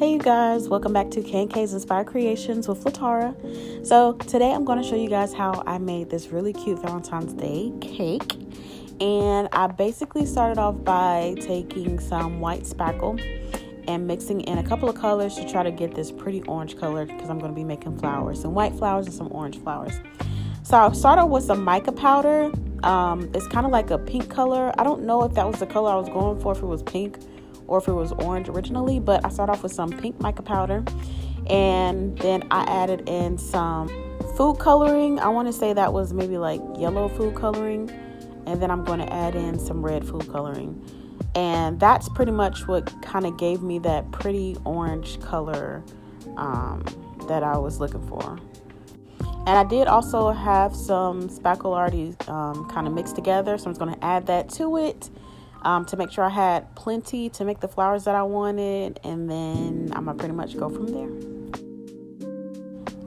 Hey you guys, welcome back to K&K's Inspired Creations with Latara. So today I'm going to show you guys how I made this really cute Valentine's Day cake. And I basically started off by taking some white spackle and mixing in a couple of colors to try to get this pretty orange color because I'm going to be making flowers, some white flowers and some orange flowers. So I started with some mica powder. It's kind of like a pink color. I don't know if that was the color I was going for, if it was pink or if it was orange originally, but I started off with some pink mica powder, and then I added in some food coloring. I want to say that was maybe like yellow food coloring, and then I'm going to add in some red food coloring, and that's pretty much what kind of gave me that pretty orange color that I was looking for. And I did also have some spackle already kind of mixed together, so I'm just going to add that to it to make sure I had plenty to make the flowers that I wanted, and then I'm going to pretty much go from there.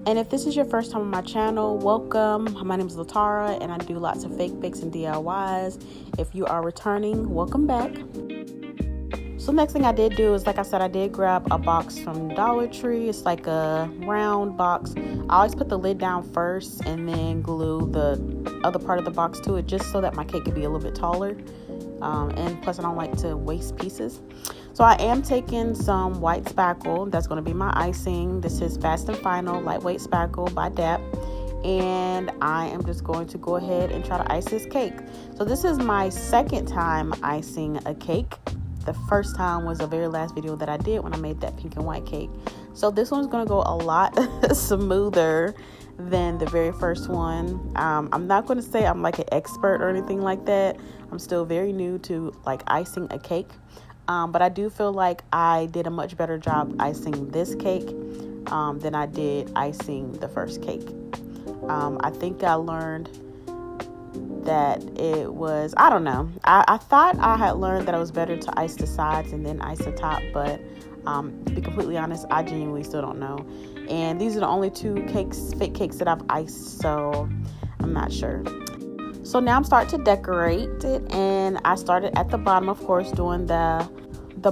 And if this is your first time on my channel, welcome. My name is Latara, and I do lots of fake bakes and DIYs. If you are returning, welcome back. So next thing I did do is, like I said, I did grab a box from Dollar Tree. It's like a round box. I always put the lid down first and then glue the other part of the box to it, just so that my cake could be a little bit taller. And plus I don't like to waste pieces. So I am taking some white spackle. That's going to be my icing. This is Fast and Final Lightweight Spackle by DAP. And I am just going to go ahead and try to ice this cake. So this is my second time icing a cake. The first time was the very last video that I did when I made that pink and white cake. So this one's going to go a lot smoother than the very first one. I'm not going to say I'm like an expert or anything like that. I'm still very new to like icing a cake. But I do feel like I did a much better job icing this cake than I did icing the first cake. I think I learned that it was, I don't know. I thought I had learned that it was better to ice the sides and then ice the top, but to be completely honest, I genuinely still don't know. And these are the only two fake cakes that I've iced, so I'm not sure. So now I'm starting to decorate it, and I started at the bottom, of course, doing the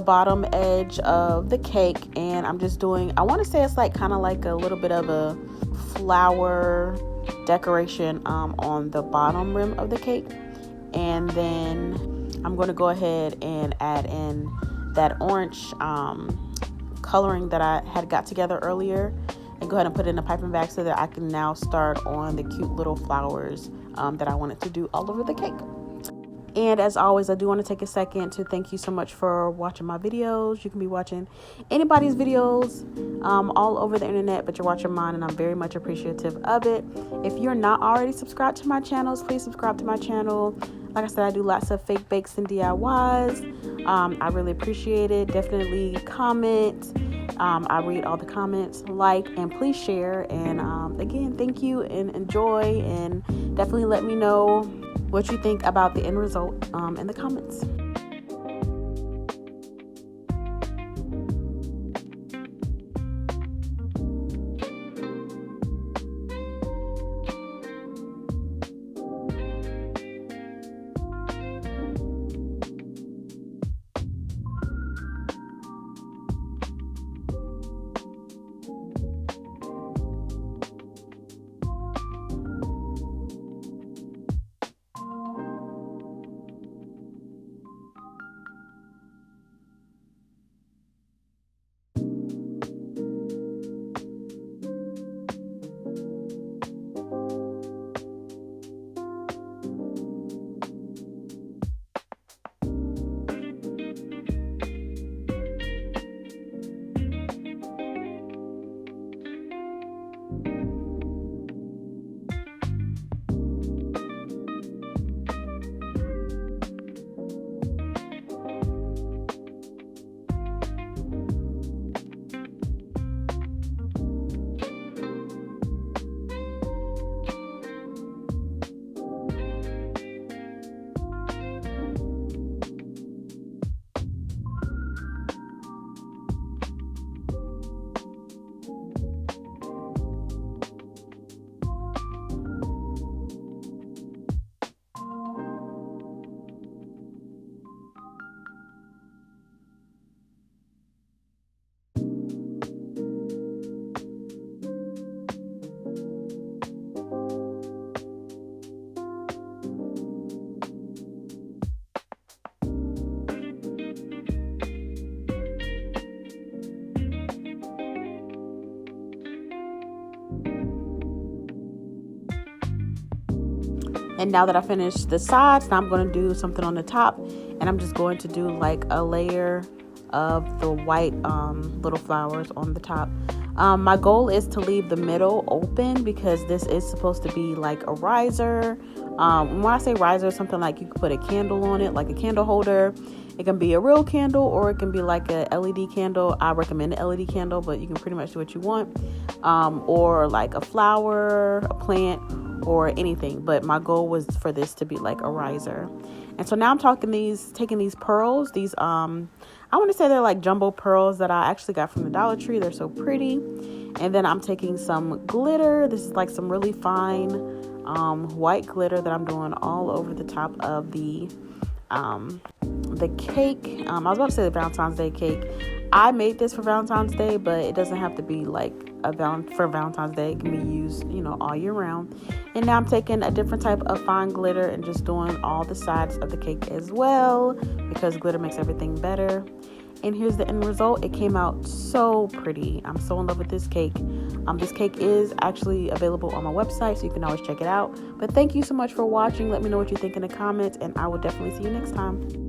bottom edge of the cake, and I'm just doing, I want to say it's like kind of like a little bit of a flower decoration on the bottom rim of the cake. And then I'm going to go ahead and add in that orange coloring that I had got together earlier, and go ahead and put it in a piping bag so that I can now start on the cute little flowers that I wanted to do all over the cake. And as always, I do want to take a second to thank you so much for watching my videos. You can be watching anybody's videos all over the internet, but you're watching mine, and I'm very much appreciative of it. If you're not already subscribed to my channels, please subscribe to my channel. Like I said, I do lots of fake bakes and DIYs. I really appreciate it. Definitely comment. I read all the comments, like, and please share. And again, thank you and enjoy, and definitely let me know what you think about the end result in the comments. And now that I finished the sides, now I'm going to do something on the top, and I'm just going to do like a layer of the white little flowers on the top. My goal is to leave the middle open because this is supposed to be like a riser. When I say riser, something like you could put a candle on it, like a candle holder. It can be a real candle or it can be like a LED candle. I recommend an LED candle, but you can pretty much do what you want. Or like a flower, a plant, or anything. But my goal was for this to be like a riser. And so now I'm taking these pearls, these I want to say they're like jumbo pearls that I actually got from the Dollar Tree. They're so pretty. And then I'm taking some glitter. This is like some really fine white glitter that I'm doing all over the top of the cake. I was about to say the Valentine's Day cake. I made this for Valentine's Day, but it doesn't have to be like for Valentine's Day. It can be used, all year round. And now I'm taking a different type of fine glitter and just doing all the sides of the cake as well, because glitter makes everything better. And here's the end result. It came out so pretty. I'm so in love with this cake. This cake is actually available on my website, so you can always check it out. But thank you so much for watching. Let me know what you think in the comments, and I will definitely see you next time.